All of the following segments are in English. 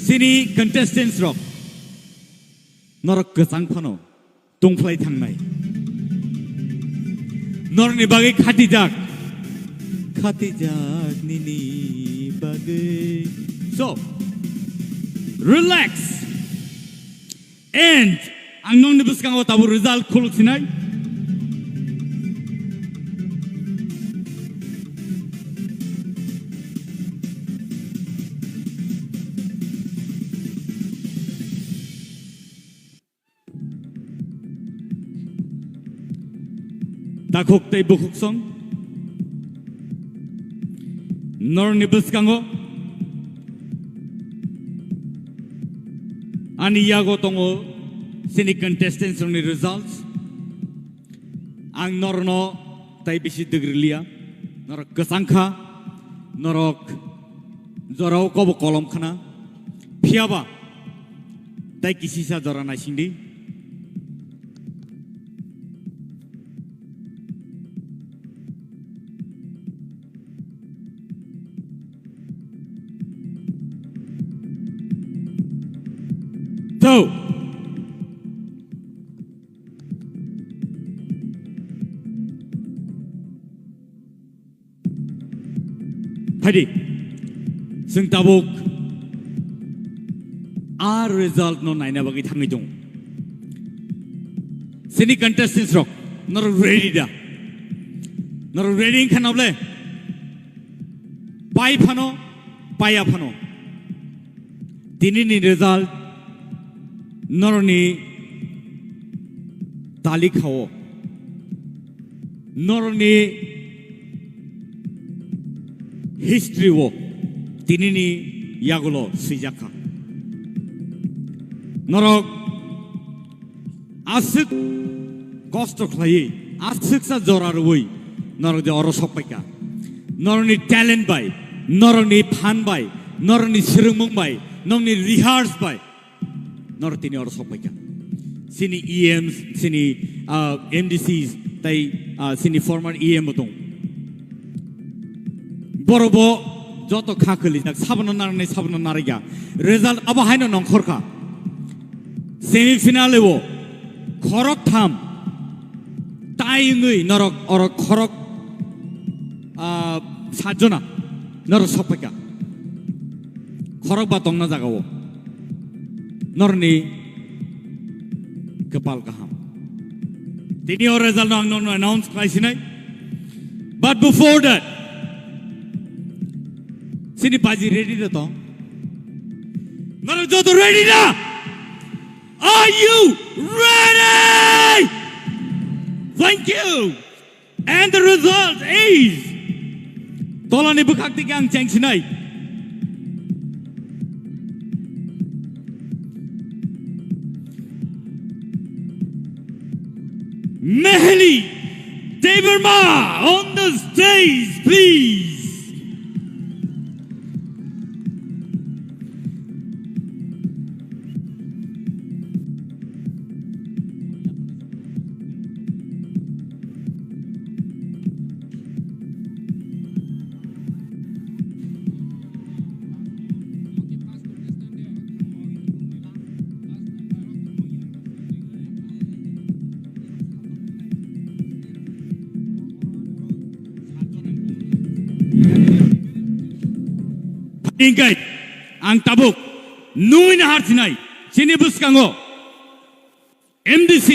Sini contestants rock Norok kesang pano Tungflay thangnai Norni bagi khatijak nini bagi So Relax And Ang nong nibus kang tabu result kuluk sinay Takok tay bukuk song Nor nibus kango Ani yago tongo Sini contestants on the results Ang norno tay bisi degrilia Norok kesangka Norok Zorau kobo kolom khana Piaba Tay kisisa zorana sindi So Hadi Sing tabuk Our result no naina bagi thangi jong Sini contestants rock Nor ready da Nor ready in kanable Pai phano Paya phano Tini ni result Nor ni Tali khao Nor ni History wo Tini ni Yagulo Sijaka Norok Asik Kosto khlai Asik sa zorar woi Norok de oro sopeka Norok ni talent bai Norok ni phan bai Norok ni sirungmung bai Norok ni rehearse bai Norok tini oro sopeka Sini EMs Sini MDCs Tai Sini former EM botong Borobo Joto kakali Jak sabno nariga Result aba haino nong khorka Semi-finale wo Khorok tham Tai ngui norok orok khorok Sajona Norok sopeka Khorok batong na jaga wo Norni Kepal kaham Tini or result nong announce kai sinai But before that Sini baji ready na to? Norok joto ready na? Are you ready? Thank you. And the result is Tolani bukakti gang cheng sinai. Rupesh Debbarma on the stage, please. Ingay ang tabuk nui na hartinay sinibus kango MDC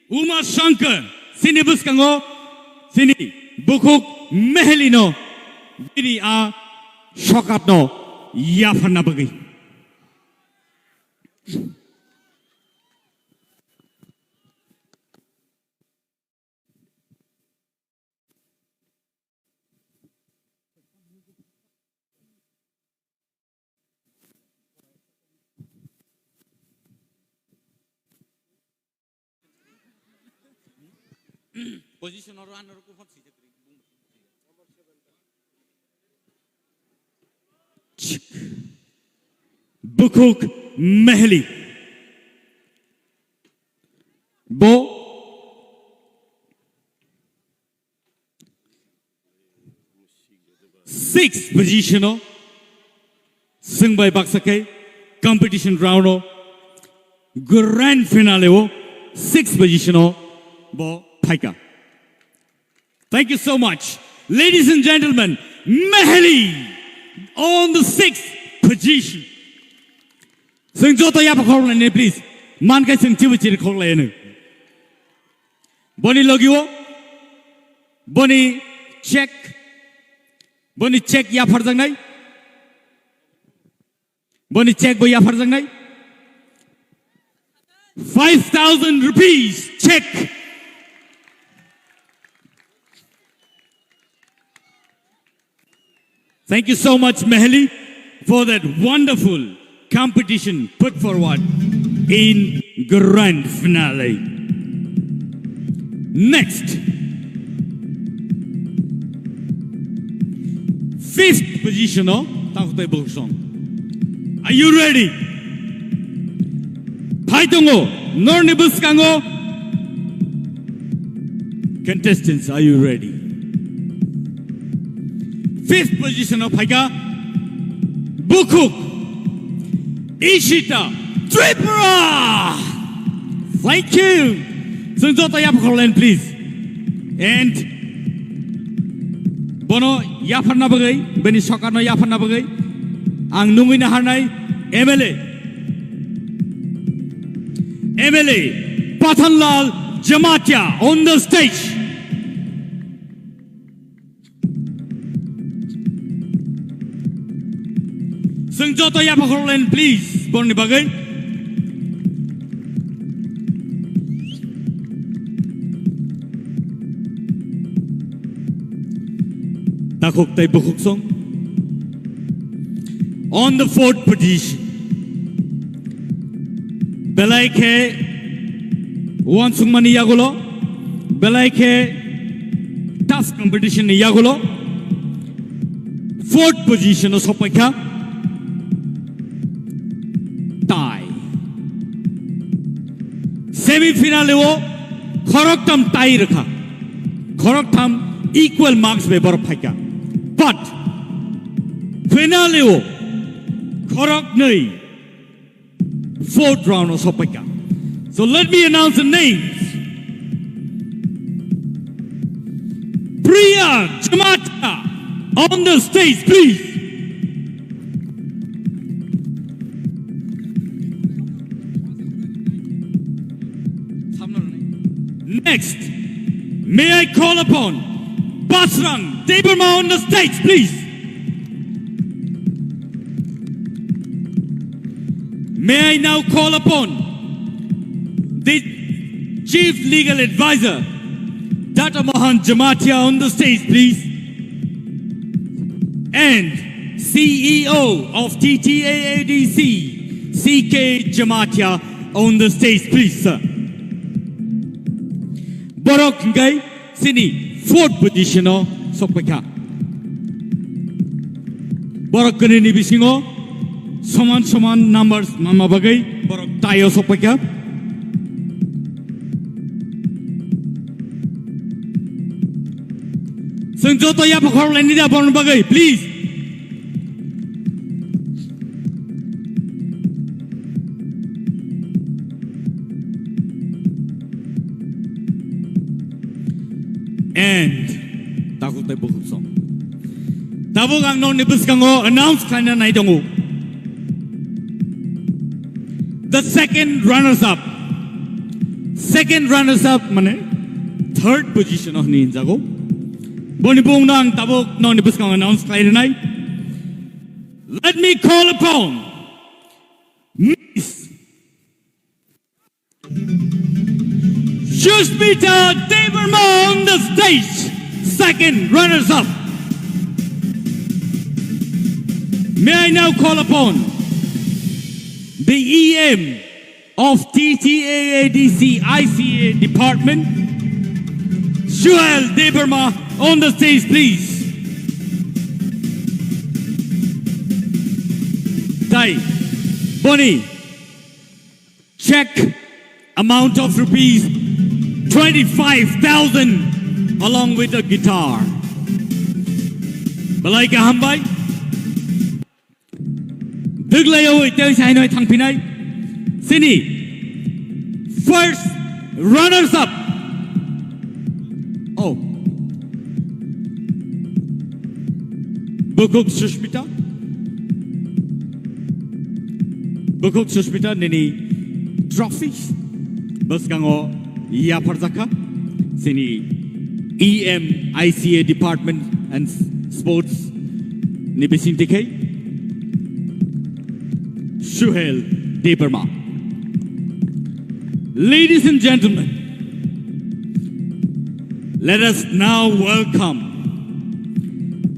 Uma Shankar sinibus kango sini bukuk mehelino diri a shokatno yafarna bagi Position or runner ko fon sije Bukuk Mehli Bo Sixth position Singbai Baksake, competition round, grand finale, 6th position, Bo Paika. Thank you so much. Ladies and gentlemen, Meheli on the 6th position. Sing Jota Yapakorlan, please. Mankai Sing Tivichi Korlan. Bonnie Logio, Bonnie check Yaparzangai. Bonnie check Boy Yaparzangai. 5,000 rupees check. Thank you so much, Meheli, for that wonderful competition put forward in grand finale. Next, 5th position, are you ready? Paitongo, Nornibuskango. Contestants, are you ready? 5th position of Paika, Bukuk, Ishita, Tipra. Thank you. Sunjota Yapakolan, please. And Bono Yaparna Bagay, Beni Sokano Yaparna Bagay, Ang Nungina Hanai, MLA Pathanlal Jamatia on the stage. Sunjota Yapakolan, please. Boni Bagay. Takok tay bukuk song. On the 4th position, Belaike Wansungmani Yagulo, Belaike tough competition Yagulo, 4th position of Sopaka, tie. Semi-finale wo Khoroktam tie rakha. Khoroktam equal marks be bor phaka. But finale wo Khorok nei 4th round of Sopaka. So let me announce the names. Priya Jamata on the stage, please. Next, may I call upon Basrang Debbarma on the stage, please. May I now call upon the Chief Legal Advisor, Dr. Mohan Jamatia on the stage, please. And CEO of TTAADC, CK Jamatia on the stage, please, sir. Borok Ngai, Sini, 4th position of Sopeka. Borok Kanini Bisingo, Soman numbers, Mama Bagay, Borok Tayo Sopeka. Sunjota Yapakor Lenida Born Bagay, please. And Takutay Bukuk song. Tabog ang non nibuskango announce kanya na itongo. The second runners-up mane 3rd position of Ninjago. Bonibong nang tabog non nibuskango announce kanya na. Let me call upon Miss Sushmita Debbarma on the stage, 2nd runners-up. May I now call upon the EM of TTAADC ICA Department, Suhail Debbarma on the stage, please. Tai, Bonnie, check amount of rupees 25,000 along with a guitar. Balaika Hambai. Duglayo, there's I know Tangpinai. Sini, first runners up. Oh, Bukuk Sushmita, Nini trophies. Baskango, Yaparzaka, Sini, ICA Department and Sports, Nibisin Decay. Rupesh Debbarma. Ladies and gentlemen, let us now welcome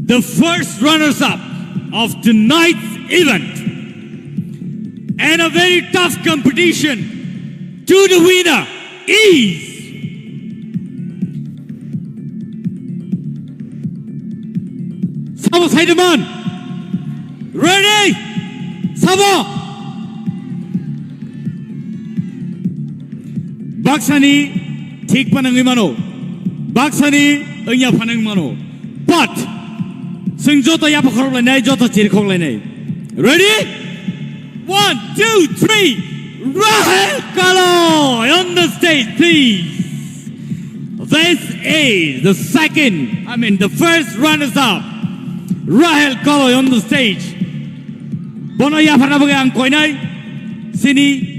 the first runners-up of tonight's event and a very tough competition. To the winner is Sabo Saidaman. Ready? Sabo. Baksani tik panang mano. Baksani anya panang mano. But sing jota ya pakhor le nai jota chir khong le nai. Ready? 1, 2, 3. Rahel Kaloy on the stage, please. This is the first runners-up. Rahel Kaloy on the stage. Bono ya panabaga ang koinai. Sini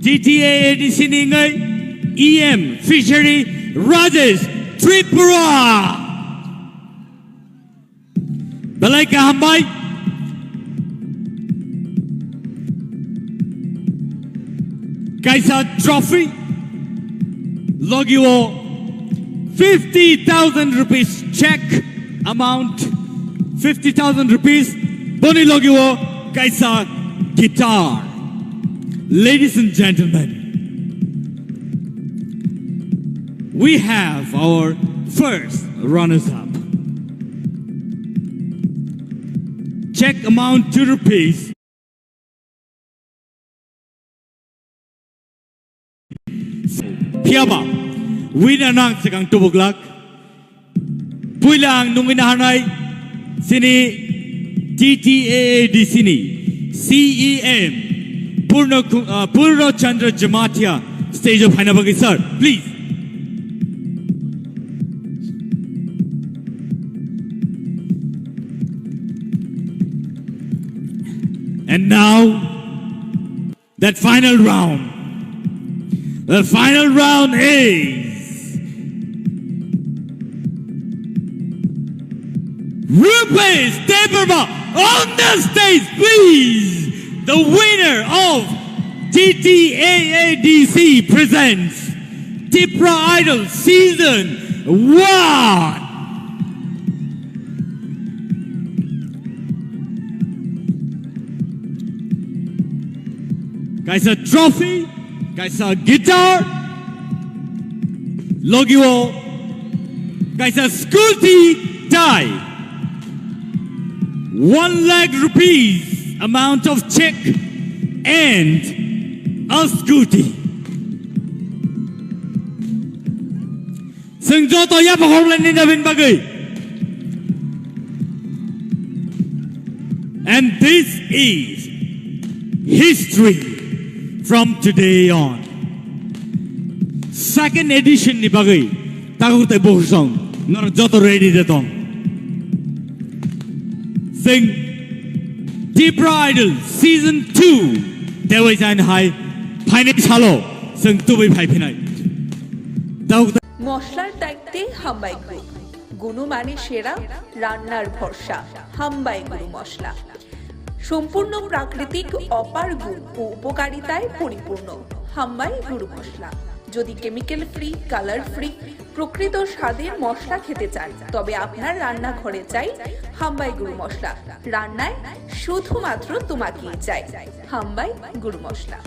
GTA di sini ngai. EM Fishery Rajesh Tipra. Balai kahambai. Kaisa trophy. Logio 50,000 rupees check amount. 50,000 rupees. Boni Logio Kaisa guitar. Ladies and gentlemen, we have our first runners-up. Check amount 2 rupees. Piaba, winner nang sekang tubuglak. Puilang nung inahanay sini TTAA di sini CEM Purno Chandra Jamatia stage of Hanabagi sir, please. And now that final round. The final round is Rupesh Debbarma on the stage, please. The winner of TTAADC presents Tipra Idol Season 1. Guys, a trophy. Guys, a guitar. Logio. Guys, a scooty tie. 1 lakh rupees amount of check and a scooty. Sengjoto ya pahorlan ni Navin Bagay. And this is history. From today on, second edition ni bagay, tagur tay bohsong, nor joto ready detong. Sing Tipra Idol Season 2, Dewey Zain High, Pine Halo, sing Tubi Pipinai. মশলার দায়িত্বে হাম্বাই group গুণমানে সেরা রান্নার ভরসা হাম্বাই গুরু মশলা সম্পূর্ণ প্রাকৃতিক অপার গুণ ও উপকারিতায় পরিপূর্ণ হাম্বাই গুরু মশলা যদি কেমিক্যাল ফ্রি কালার ফ্রি প্রকৃত স্বাদের মশলা খেতে চান তবে আপনার রান্নাঘরে চাই হাম্বাই গুরু মশলা রান্নায় শুধুমাত্র তোমাকেই চাই হাম্বাই গুরু মশলা